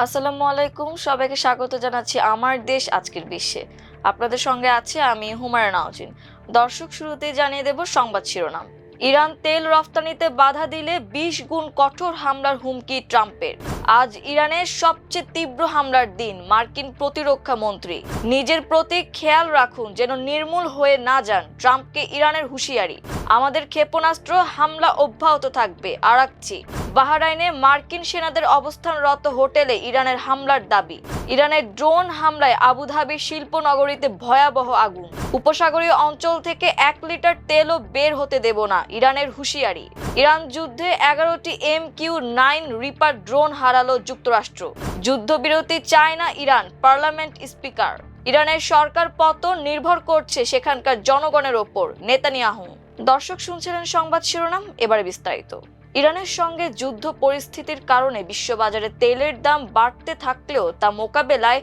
আসসালামু আলাইকুম, সবাইকে স্বাগত জানাচ্ছি আমার দেশ আজকের বিশ্বে। আপনাদের সঙ্গে আছে আমি হুমায়রা নাওজিন। দর্শক, শুরুতেই জানিয়ে দেব সংবাদ শিরোনাম। ইরান তেল রফতানিতে বাধা দিলে 20 গুণ কঠোর হামলার হুমকি ট্রাম্পের। আজ ইরানের সবচেয়ে তীব্র হামলার দিন, মার্কিন প্রতিরক্ষা মন্ত্রী। নিজের প্রতি খেয়াল রাখুন যেন নির্মূল হয়ে না যান, ট্রাম্পকে ইরানের হুঁশিয়ারি। আমাদের ক্ষেপণাস্ত্র হামলা অব্যাহত থাকবে, আরাকচি। বাহরাইনে মার্কিন সেনাদের অবস্থানরত হোটেলে ইরানের হামলার দাবি। ইরানের ড্রোন হামলায় আবুধাবির শিল্পনগরীতে ভয়াবহ আগুন। উপসাগরীয় অঞ্চল থেকে 1 লিটার তেলও বের হতে দেব না, ইরানের হুঁশিয়ারি। ইরান যুদ্ধে 11টি MQ-9 রিপার ড্রোন হারালো যুক্তরাষ্ট্র। যুদ্ধবিরতি চায় না ইরান, পার্লামেন্ট স্পিকার। ইরানের সরকার পতন নির্ভর করছে সেখানকার জনগণের ওপর, নেতানিয়াহু। দর্শক, শুনছিলেন সংবাদ শিরোনাম, এবারে বিস্তারিত। ইরানের সঙ্গে যুদ্ধ পরিস্থিতির কারণে বিশ্ববাজারে তেলের দাম বাড়তে থাকলেও তা মোকাবেলায়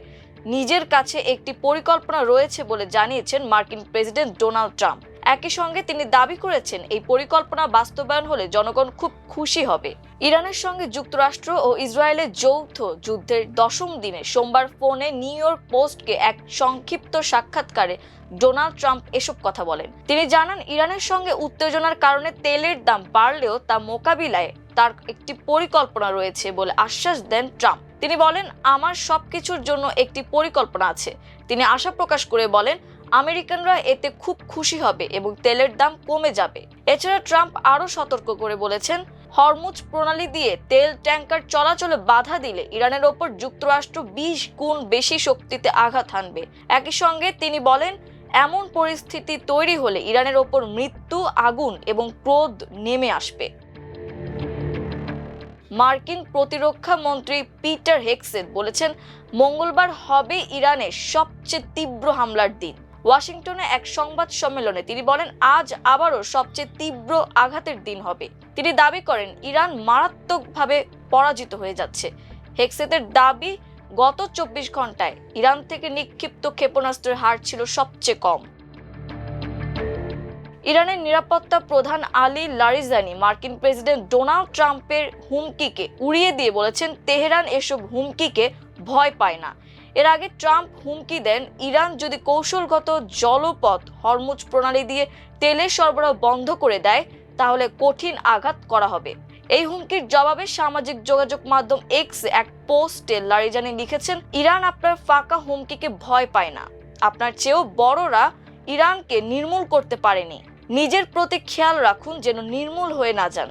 নিজের কাছে একটি পরিকল্পনা রয়েছে বলে জানিয়েছেন মার্কিন প্রেসিডেন্ট ডোনাল্ড ট্রাম্প। একই সঙ্গে তিনি দাবি করেছেন এই পরিকল্পনা বাস্তবায়ন হলে জনগণ খুব খুশি হবে। ইরানের সঙ্গে যুক্তরাষ্ট্র ও ইসরায়েলের যৌথ যুদ্ধের 10ম দিনে সোমবার ফোনে নিউ ইয়র্ক পোস্টকে এক সংক্ষিপ্ত সাক্ষাৎকারে ডোনাল্ড ট্রাম্প এসব কথা বলেন। তিনি জানান, ইরানের সঙ্গে উত্তেজনার কারণে তেলের দাম বাড়লেও তা মোকাবিলায় তার একটি পরিকল্পনা রয়েছে বলে আশ্বাস দেন ট্রাম্প। তিনি বলেন, আমার সবকিছুর জন্য একটি পরিকল্পনা আছে। তিনি আশা প্রকাশ করে বলেন, আমেরিকানরা এতে খুব খুশি হবে এবং তেলের দাম কমে যাবে। এছাড়া ট্রাম্প আরও সতর্ক করে বলেছেন, হরমুজ প্রণালী দিয়ে তেল ট্যাঙ্কার চলাচলে বাধা দিলে ইরানের ওপর যুক্তরাষ্ট্র 20 গুণ বেশি শক্তিতে আঘাত হানবে। একই সঙ্গে তিনি বলেন, এমন পরিস্থিতি তৈরি হলে ইরানের ওপর মৃত্যু, আগুন এবং ক্রোধ নেমে আসবে। মার্কিন প্রতিরক্ষা মন্ত্রী পিটার হেগসেট বলেছেন, মঙ্গলবার হবে ইরানের সবচেয়ে তীব্র হামলার দিন। ওয়াশিংটনে এক সংবাদ সম্মেলনে তিনি বলেন, আজ আবারও সবচেয়ে তীব্র আঘাতের দিন হবে। তিনি দাবি করেন, ইরান মারাত্মকভাবে পরাজিত হয়ে যাচ্ছে। হেগসেটের দাবি, গত 24 ঘন্টায় ইরান থেকে নিক্ষিপ্ত ক্ষেপণাস্ত্রের হার ছিল সবচেয়ে কম। ইরানের নিরাপত্তা প্রধান আলী লারিজানি মার্কিন প্রেসিডেন্ট ডোনাল্ড ট্রাম্পের হুমকিকে উড়িয়ে দিয়ে বলেছেন, তেহরান এসব হুমকিকে ভয় পায় না। এর আগে ট্রাম্প হুমকি দেন, ইরান যদি কৌশলগত জলপথ হরমুজ প্রণালী দিয়ে তেলের সরবরাহ বন্ধ করে দেয় তাহলে কঠিন আঘাত করা হবে। এই হুমকির জবাবে সামাজিক যোগাযোগ মাধ্যম এক্স এক পোস্টে লারিজানি লিখেছেন, ইরান আপনার ফাঁকা হুমকিকে ভয় পায় না। আপনার চেয়েও বড়রা ইরানকে নির্মূল করতে পারেনি। নিজের প্রতি খেয়াল রাখুন যেন নির্মূল হয়ে না যান।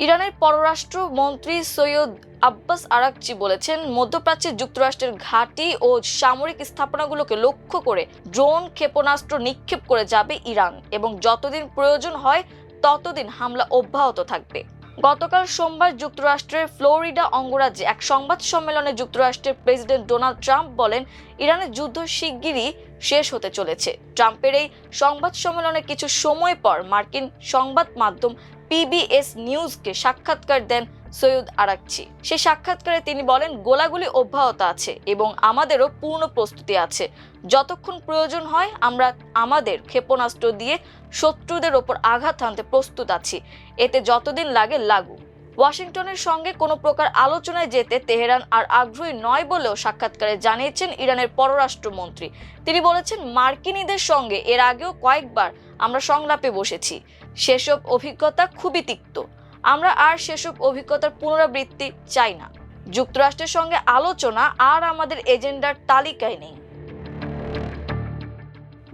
ইরানের পররাষ্ট্র মন্ত্রী সৈয়দ আব্বাস আরাকচি বলেছেন, মধ্যপ্রাচ্যে যুক্তরাষ্ট্রের ঘাঁটি ও সামরিক স্থাপনাগুলোকে লক্ষ্য করে ড্রোন ক্ষেপণাস্ত্র নিক্ষেপ করে যাবে ইরান এবং যতদিন প্রয়োজন হয় ততদিন হামলা অব্যাহত থাকবে। গতকাল সোমবার যুক্তরাষ্ট্রের ফ্লোরিডা অঙ্গরাজ্যে এক সংবাদ সম্মেলনে যুক্তরাষ্ট্রের প্রেসিডেন্ট ডোনাল্ড ট্রাম্প বলেন, ইরানের যুদ্ধ শিগগিরই শেষ হতে চলেছে। ট্রাম্পের এই সংবাদ সম্মেলনে কিছু সময় পর মার্কিন সংবাদ মাধ্যম PBS নিউজকে সাক্ষাৎকার দেন সৈয়দ আরাকচি। সে সাক্ষাৎকারে তিনি বলেন, গোলাগুলি অব্যাহত আছে এবং আমাদেরও পূর্ণ প্রস্তুতি আছে। যতক্ষণ প্রয়োজন হয় আমরা আমাদের ক্ষেপণাস্ত্র দিয়ে শত্রুদের ওপর আঘাত হানতে প্রস্তুত আছি। এতে যতদিন লাগে লাগুক। ওয়াশিংটনের সঙ্গে কোনো প্রকার আলোচনায় যেতে তেহরান আর আগ্রহী নয় বলেও সাক্ষাৎকারে জানিয়েছেন ইরানের পররাষ্ট্রমন্ত্রী। তিনি বলেছেন, মার্কিনীদের সঙ্গে এর আগেও কয়েকবার আমরা সংলাপে বসেছি। সেসব অভিজ্ঞতা খুবই তিক্ত। আমরা আর সেসব অভিজ্ঞতার পুনরাবৃত্তি চাই না। যুক্তরাষ্ট্রের সঙ্গে আলোচনা আর আমাদের এজেন্ডার তালিকায় নেই।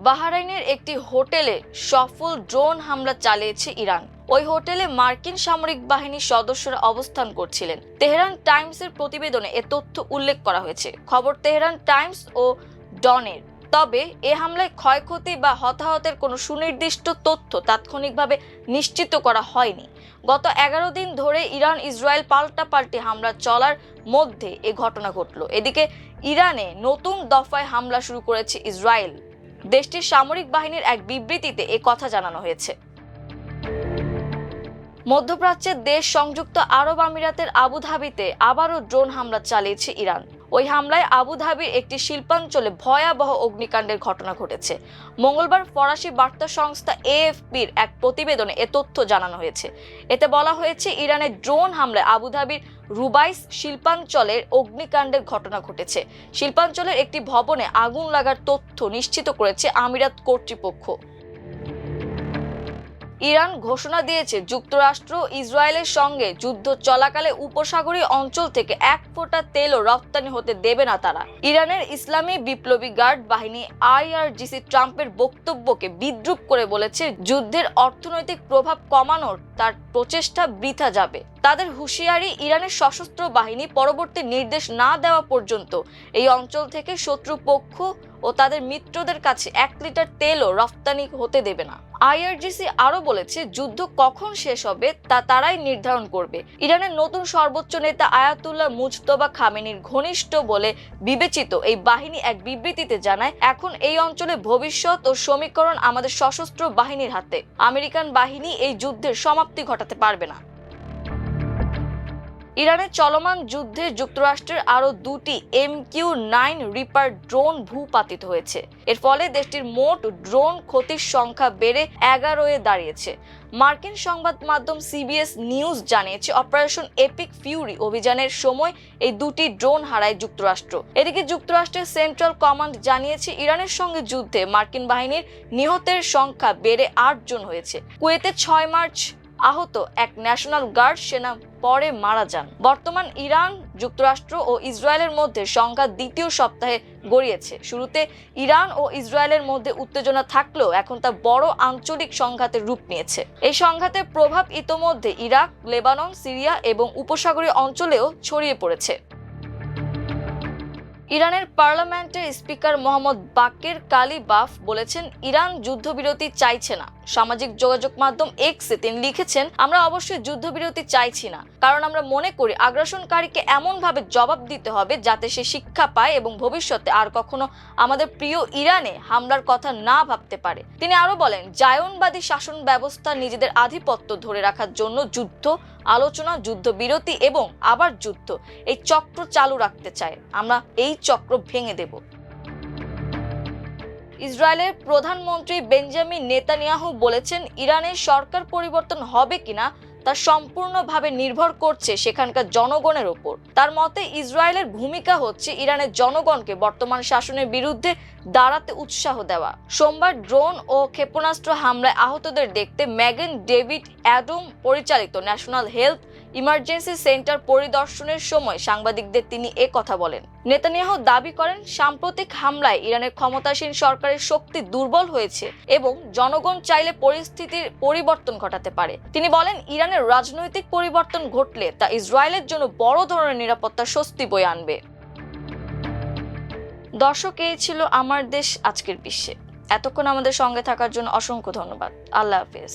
বাহরাইনের একটি হোটেলে সফল ড্রোন হামলা চালিয়েছে ইরান। ওই হোটেলে মার্কিন সামরিক বাহিনীর সদস্যরা অবস্থান করছিলেন। তেহরান টাইমসের প্রতিবেদনে এ তথ্য উল্লেখ করা হয়েছে। খবর তেহরান টাইমস ও ডনের। তবে এ হামলায় ক্ষয়ক্ষতি বা হতাহতের কোনো সুনির্দিষ্ট তথ্য তাৎক্ষণিকভাবে নিশ্চিত করা হয়নি। গত 11 দিন ধরে ইরান ইসরায়েল পাল্টাপাল্টি হামলা চলার মধ্যে এ ঘটনা ঘটল। এদিকে ইরানে নতুন দফায় হামলা শুরু করেছে ইসরায়েল। দেশটির সামরিক বাহিনীর এক বিবৃতিতে এ কথা জানানো হয়েছে। মধ্যপ্রাচ্যের দেশ সংযুক্ত আরব আমিরাতের আবুধাবিতে আবারও ড্রোন হামলা চালিয়েছে ইরান। ওই হামলায় আবুধাবির একটি শিল্পাঞ্চলে ভয়াবহ অগ্নিকাণ্ডের ঘটনা ঘটেছে। মঙ্গলবার ফরাসি বার্তা সংস্থা AFPর এক প্রতিবেদনে এ তথ্য জানানো হয়েছে। এতে বলা হয়েছে, ইরানের ড্রোন হামলায় আবুধাবির রুবাইস শিল্পাঞ্চলের অগ্নিকাণ্ডের ঘটনা ঘটেছে। শিল্পাঞ্চলের একটি ভবনে আগুন লাগার তথ্য নিশ্চিত করেছে আমিরাত কর্তৃপক্ষ। ইরান ঘোষণা দিয়েছে যুক্তরাষ্ট্র ইসরায়েলের সঙ্গে যুদ্ধ চলাকালে উপসাগরীয় অঞ্চল থেকে এক ফোঁটা তেলও রপ্তানি হতে দেবে না তারা। ইরানের ইসলামী বিপ্লবী গার্ড বাহিনী IRGC ট্রাম্পের বক্তব্যকে বিদ্রূপ করে বলেছে যুদ্ধের অর্থনৈতিক প্রভাব কমানোর তার প্রচেষ্টা বৃথা যাবে। তাদের হুঁশিয়ারি, ইরানের সশস্ত্র বাহিনী পরবর্তী নির্দেশ না দেওয়া পর্যন্ত এই অঞ্চল থেকে শত্রুপক্ষ ও তাদের মিত্রদের কাছে 1 লিটার তেলও রপ্তানি হতে দেবে না। IRGC আরো বলেছে যুদ্ধ কখন শেষ হবে তা তারাই নির্ধারণ করবে। ইরানের নতুন সর্বোচ্চ নেতা আয়াতুল্লাহ মুজতবা খামেনির ঘনিষ্ঠ বলে বিবেচিত এই বাহিনী এক বিবৃতিতে জানায়, এখন এই অঞ্চলে ভবিষ্যৎ ও সমীকরণ আমাদের সশস্ত্র বাহিনীর হাতে। আমেরিকান বাহিনী এই যুদ্ধের সমাপ্তি ঘটাতে পারবে না। ইরানের চলমান যুদ্ধে যুক্তরাষ্ট্রের আরো 2টি MQ-9 রিপার ড্রোন ভূপাতিত হয়েছে। এর ফলে দেশটির মোট ড্রোন ক্ষতির সংখ্যা বেড়ে 11-এ দাঁড়িয়েছে। মার্কিন সংবাদ মাধ্যম CBS নিউজ জানিয়েছে অপারেশন এপিক ফিউরি অভিযানের সময় এই 2টি ড্রোন হারায় যুক্তরাষ্ট্র। এদিকে যুক্তরাষ্ট্রের সেন্ট্রাল কমান্ড জানিয়েছে ইরানের সঙ্গে যুদ্ধে মার্কিন বাহিনীর নিহতের সংখ্যা বেড়ে 8 জন হয়েছে। কুয়েতে 6 মার্চ আহত এক ন্যাশনাল গার্ড সেনা পরে মারা যান। বর্তমান ইরান, যুক্তরাষ্ট্র ও ইসরায়েলের মধ্যে সংঘাত দ্বিতীয় সপ্তাহে গড়িয়েছে। শুরুতে ইরান ও ইসরায়েলের মধ্যে উত্তেজনা থাকলেও এখন তা বড় আঞ্চলিক সংঘাতের রূপ নিয়েছে। এই সংঘাতের প্রভাব ইতোমধ্যে ইরাক, লেবানন, সিরিয়া এবং উপসাগরীয় অঞ্চলেও ছড়িয়ে পড়েছে। ইরানের পার্লামেন্টের স্পিকার মোহাম্মদ বাকের কালিবাফ বলেছেন ইরান যুদ্ধবিরতি চাইছে না। সামাজিক যোগাযোগ মাধ্যম এক্সে তিনি লিখেছেন, আমরা অবশ্যই যুদ্ধবিরতি চাইছি না, কারণ আমরা মনে করি আগ্রাসনকারীকে এমনভাবে জবাব দিতে হবে যাতে সে শিক্ষা পায় এবং ভবিষ্যতে আর কখনো আমাদের প্রিয় ইরানে হামলার কথা না ভাবতে পারে। তিনি আরো বলেন, জায়নবাদী শাসন ব্যবস্থা নিজেদের আধিপত্য ধরে রাখার জন্য যুদ্ধ, আলোচনা, যুদ্ধবিরতি এবং আবার যুদ্ধ এই চক্র চালু রাখতে চায়। আমরা এই চক্র ভেঙে দেব। ইসরায়েলের প্রধানমন্ত্রী বেঞ্জামিন নেতানিয়াহু বলেছেন ইরানের সরকার পরিবর্তন হবে কিনা তা সম্পূর্ণভাবে নির্ভর করছে সেখানকার জনগণের উপর। তার মতে ইসরায়েলের ভূমিকা হচ্ছে ইরানের জনগণকে বর্তমান শাসনের বিরুদ্ধে দাঁড়াতে উৎসাহ দেওয়া। সোমবার ড্রোন ও ক্ষেপণাস্ত্র হামলায় আহতদের দেখতে ম্যাগেন ডেভিড অ্যাডম পরিচালিত ন্যাশনাল হেলথ ইমার্জেন্সি সেন্টার পরিদর্শনের সময় সাংবাদিকদের তিনি কথা বলেন। নেতানিয়াহু দাবি করেন সাম্প্রতিক হামলায় ইরানের ক্ষমতাসীন সরকারের শক্তি দুর্বল হয়েছে এবং জনগণ চাইলে পরিস্থিতির পরিবর্তন ঘটাতে পারে। তিনি বলেন ইরানের রাজনৈতিক পরিবর্তন ঘটলে তা ইসরায়েলের জন্য বড় ধরনের নিরাপত্তা স্বস্তি বয়ে আনবে। দর্শক, এই ছিল আমার দেশ আজকের বিশ্বে। এতক্ষণ আমাদের সঙ্গে থাকার জন্য অসংখ্য ধন্যবাদ। আল্লাহ হাফেজ।